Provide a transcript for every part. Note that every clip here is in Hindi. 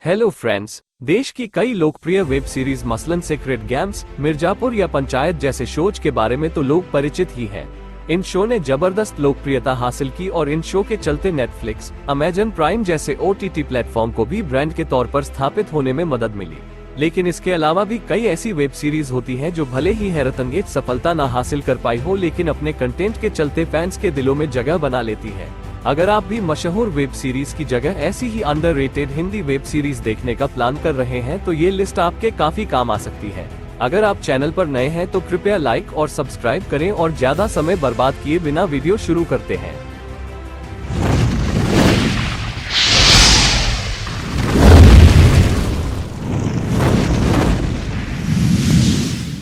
हेलो फ्रेंड्स, देश की कई लोकप्रिय वेब सीरीज मसलन सीक्रेट गेम्स, मिर्जापुर या पंचायत जैसे शोज के बारे में तो लोग परिचित ही हैं। इन शो ने जबरदस्त लोकप्रियता हासिल की और इन शो के चलते नेटफ्लिक्स, अमेजन प्राइम जैसे OTT प्लेटफॉर्म को भी ब्रांड के तौर पर स्थापित होने में मदद मिली। लेकिन इसके अलावा भी कई ऐसी वेब सीरीज होती हैं जो भले ही हैरतअंगेज सफलता न हासिल कर पाई हो, लेकिन अपने कंटेंट के चलते फैंस के दिलों में जगह बना लेती है। अगर आप भी मशहूर वेब सीरीज की जगह ऐसी ही अंडररेटेड हिंदी वेब सीरीज देखने का प्लान कर रहे हैं तो ये लिस्ट आपके काफी काम आ सकती है। अगर आप चैनल पर नए हैं तो कृपया लाइक और सब्सक्राइब करें और ज्यादा समय बर्बाद किए बिना वीडियो शुरू करते हैं।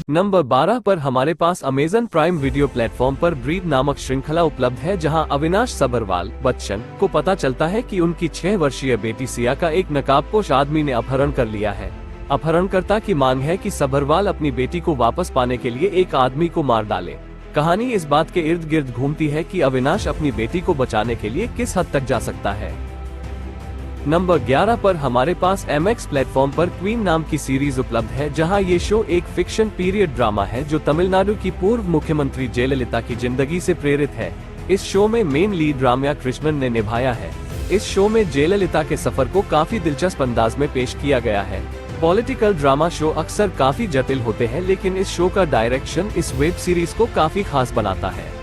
नंबर 12 पर हमारे पास अमेजन प्राइम वीडियो प्लेटफॉर्म पर ब्रीड नामक श्रृंखला उपलब्ध है, जहां अविनाश सभरवाल बच्चन को पता चलता है कि उनकी 6 वर्षीय बेटी सिया का एक नकाबपोश आदमी ने अपहरण कर लिया है। अपहरणकर्ता की मांग है कि सभरवाल अपनी बेटी को वापस पाने के लिए एक आदमी को मार डाले। कहानी इस बात के इर्द गिर्द घूमती है कि अविनाश अपनी बेटी को बचाने के लिए किस हद तक जा सकता है। नंबर 11 पर हमारे पास MX प्लेटफॉर्म पर क्वीन नाम की सीरीज उपलब्ध है, जहां ये शो एक फिक्शन पीरियड ड्रामा है जो तमिलनाडु की पूर्व मुख्यमंत्री जयललिता की जिंदगी से प्रेरित है। इस शो में मेन लीड रम्या कृष्णन ने निभाया है। इस शो में जयललिता के सफर को काफी दिलचस्प अंदाज में पेश किया गया है। पॉलिटिकल ड्रामा शो अक्सर काफी जटिल होते हैं, लेकिन इस शो का डायरेक्शन इस वेब सीरीज को काफी खास बनाता है।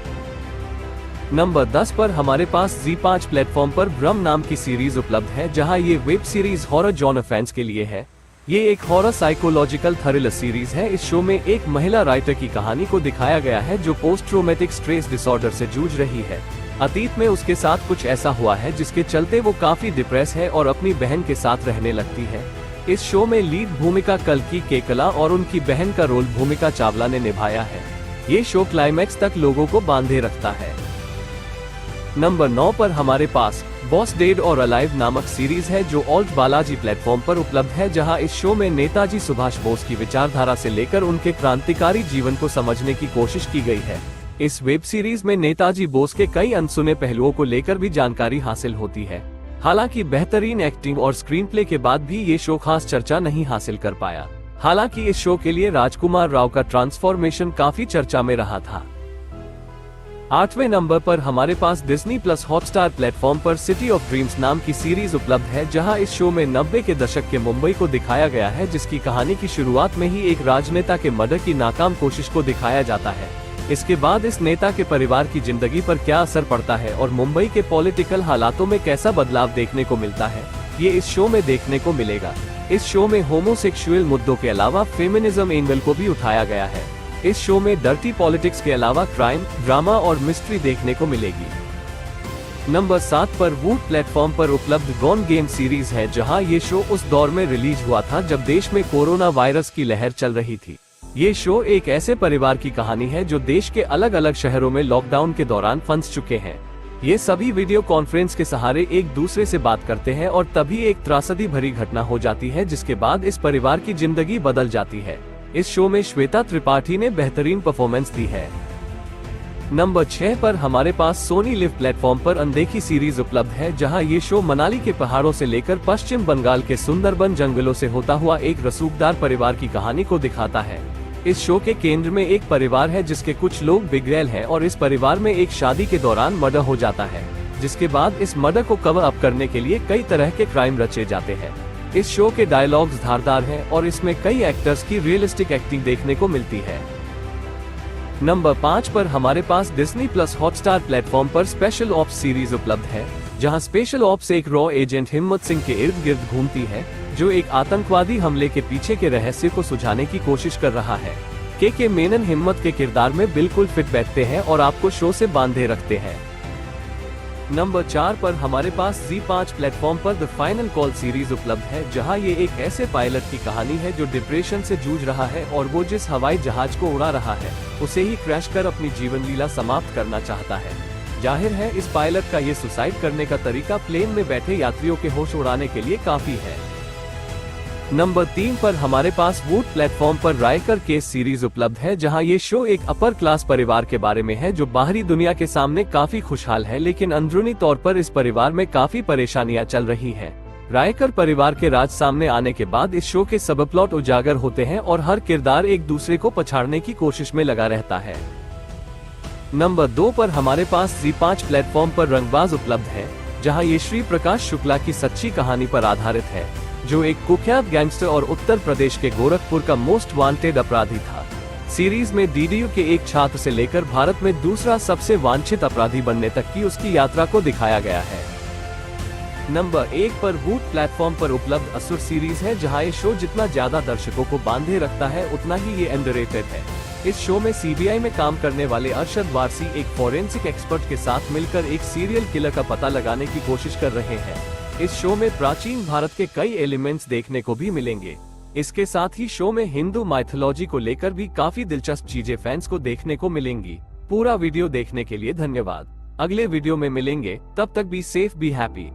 नंबर 10 पर हमारे पास Z5 प्लेटफॉर्म पर ब्रह्म नाम की सीरीज उपलब्ध है, जहां ये web series horror genre fans के लिए है। ये एक हॉरर साइकोलॉजिकल थ्रिलर सीरीज है। इस शो में एक महिला राइटर की कहानी को दिखाया गया है जो पोस्ट ट्रॉमेटिक स्ट्रेस डिसऑर्डर से जूझ रही है। अतीत में उसके साथ कुछ ऐसा हुआ है जिसके चलते वो काफी डिप्रेस है और अपनी बहन के साथ रहने लगती है। इस शो में लीड भूमिका कल्की केकला और उनकी बहन का रोल भूमिका चावला ने निभाया है। ये शो क्लाइमैक्स तक लोगों को बांधे रखता है। नंबर 9 पर हमारे पास बॉस डेड और अलाइव नामक सीरीज है जो ऑल्ट बालाजी प्लेटफॉर्म पर उपलब्ध है, जहां इस शो में नेताजी सुभाष बोस की विचारधारा से लेकर उनके क्रांतिकारी जीवन को समझने की कोशिश की गई है। इस वेब सीरीज में नेताजी बोस के कई अनसुने पहलुओं को लेकर भी जानकारी हासिल होती है। हालांकि बेहतरीन एक्टिंग और स्क्रीन प्ले के बाद भी ये शो खास चर्चा नहीं हासिल कर पाया। हालांकि इस शो के लिए राजकुमार राव का ट्रांसफॉर्मेशन काफी चर्चा में रहा था। 8वें नंबर पर हमारे पास डिज्नी प्लस हॉटस्टार प्लेटफॉर्म पर सिटी ऑफ ड्रीम्स नाम की सीरीज उपलब्ध है, जहां इस शो में 90 के दशक के मुंबई को दिखाया गया है, जिसकी कहानी की शुरुआत में ही एक राजनेता के मर्डर की नाकाम कोशिश को दिखाया जाता है। इसके बाद इस नेता के परिवार की जिंदगी पर क्या असर पड़ता है और मुंबई के पॉलिटिकल हालातों में कैसा बदलाव देखने को मिलता है, ये इस शो में देखने को मिलेगा। इस शो में होमोसेक्सुअल मुद्दों के अलावा फेमिनिज्म एंगल को भी उठाया गया है। इस शो में डर्टी पॉलिटिक्स के अलावा क्राइम, ड्रामा और मिस्ट्री देखने को मिलेगी। नंबर 7 पर वूट प्लेटफॉर्म पर उपलब्ध गॉन गेम सीरीज है, जहां ये शो उस दौर में रिलीज हुआ था जब देश में कोरोना वायरस की लहर चल रही थी। ये शो एक ऐसे परिवार की कहानी है जो देश के अलग अलग शहरों में लॉकडाउन के दौरान फंस चुके हैं। ये सभी वीडियो कॉन्फ्रेंस के सहारे एक दूसरे से बात करते हैं और तभी एक त्रासदी भरी घटना हो जाती है, जिसके बाद इस परिवार की जिंदगी बदल जाती है। इस शो में श्वेता त्रिपाठी ने बेहतरीन परफॉर्मेंस दी है। नंबर 6 पर हमारे पास सोनी लिव प्लेटफॉर्म पर अनदेखी सीरीज उपलब्ध है, जहां ये शो मनाली के पहाड़ों से लेकर पश्चिम बंगाल के सुंदरबन जंगलों से होता हुआ एक रसूखदार परिवार की कहानी को दिखाता है। इस शो के केंद्र में एक परिवार है जिसके कुछ लोग बिगड़ैल हैं और इस परिवार में एक शादी के दौरान मर्डर हो जाता है, जिसके बाद इस मर्डर को कवर अप करने के लिए कई तरह के क्राइम रचे जाते हैं। इस शो के डायलॉग्स धारदार हैं और इसमें कई एक्टर्स की रियलिस्टिक एक्टिंग देखने को मिलती है। नंबर 5 पर हमारे पास डिज्नी प्लस हॉटस्टार प्लेटफॉर्म पर स्पेशल ऑप्स सीरीज उपलब्ध है, जहां स्पेशल ऑप्स एक रॉ एजेंट हिम्मत सिंह के इर्द गिर्द घूमती है, जो एक आतंकवादी हमले के पीछे के रहस्य को सुझाने की कोशिश कर रहा है। के मेनन हिम्मत के किरदार में बिल्कुल फिट बैठते हैं और आपको शो से बांधे रखते हैं। नंबर 4 पर हमारे पास Z5 प्लेटफॉर्म पर द फाइनल कॉल सीरीज उपलब्ध है, जहां ये एक ऐसे पायलट की कहानी है जो डिप्रेशन से जूझ रहा है और वो जिस हवाई जहाज को उड़ा रहा है उसे ही क्रैश कर अपनी जीवन लीला समाप्त करना चाहता है। जाहिर है इस पायलट का ये सुसाइड करने का तरीका प्लेन में बैठे यात्रियों के होश उड़ाने के लिए काफी है। नंबर 3 पर हमारे पास वूट प्लेटफॉर्म पर रायकर केस सीरीज उपलब्ध है, जहां ये शो एक अपर क्लास परिवार के बारे में है जो बाहरी दुनिया के सामने काफी खुशहाल है, लेकिन अंदरूनी तौर पर इस परिवार में काफी परेशानियां चल रही हैं। रायकर परिवार के राज सामने आने के बाद इस शो के सब प्लॉट उजागर होते हैं और हर किरदार एक दूसरे को पछाड़ने की कोशिश में लगा रहता है। नंबर 2 पर हमारे पास ZEE5 प्लेटफॉर्म पर रंगबाज उपलब्ध है, जहां ये श्री प्रकाश शुक्ला की सच्ची कहानी पर आधारित है, जो एक कुख्यात गैंगस्टर और उत्तर प्रदेश के गोरखपुर का मोस्ट वांटेड अपराधी था। सीरीज में DDU के एक छात्र से लेकर भारत में दूसरा सबसे वांछित अपराधी बनने तक की उसकी यात्रा को दिखाया गया है। नंबर 1 पर वूट प्लेटफॉर्म पर उपलब्ध असुर सीरीज है, जहां ये शो जितना ज्यादा दर्शकों को बांधे रखता है उतना ही ये अंडररेटेड है। इस शो में CBI में काम करने वाले अरशद वारसी एक फोरेंसिक एक्सपर्ट के साथ मिलकर एक सीरियल किलर का पता लगाने की कोशिश कर रहे हैं। इस शो में प्राचीन भारत के कई एलिमेंट्स देखने को भी मिलेंगे। इसके साथ ही शो में हिंदू माइथोलॉजी को लेकर भी काफी दिलचस्प चीजें फैंस को देखने को मिलेंगी। पूरा वीडियो देखने के लिए धन्यवाद। अगले वीडियो में मिलेंगे, तब तक बी सेफ, बी हैप्पी।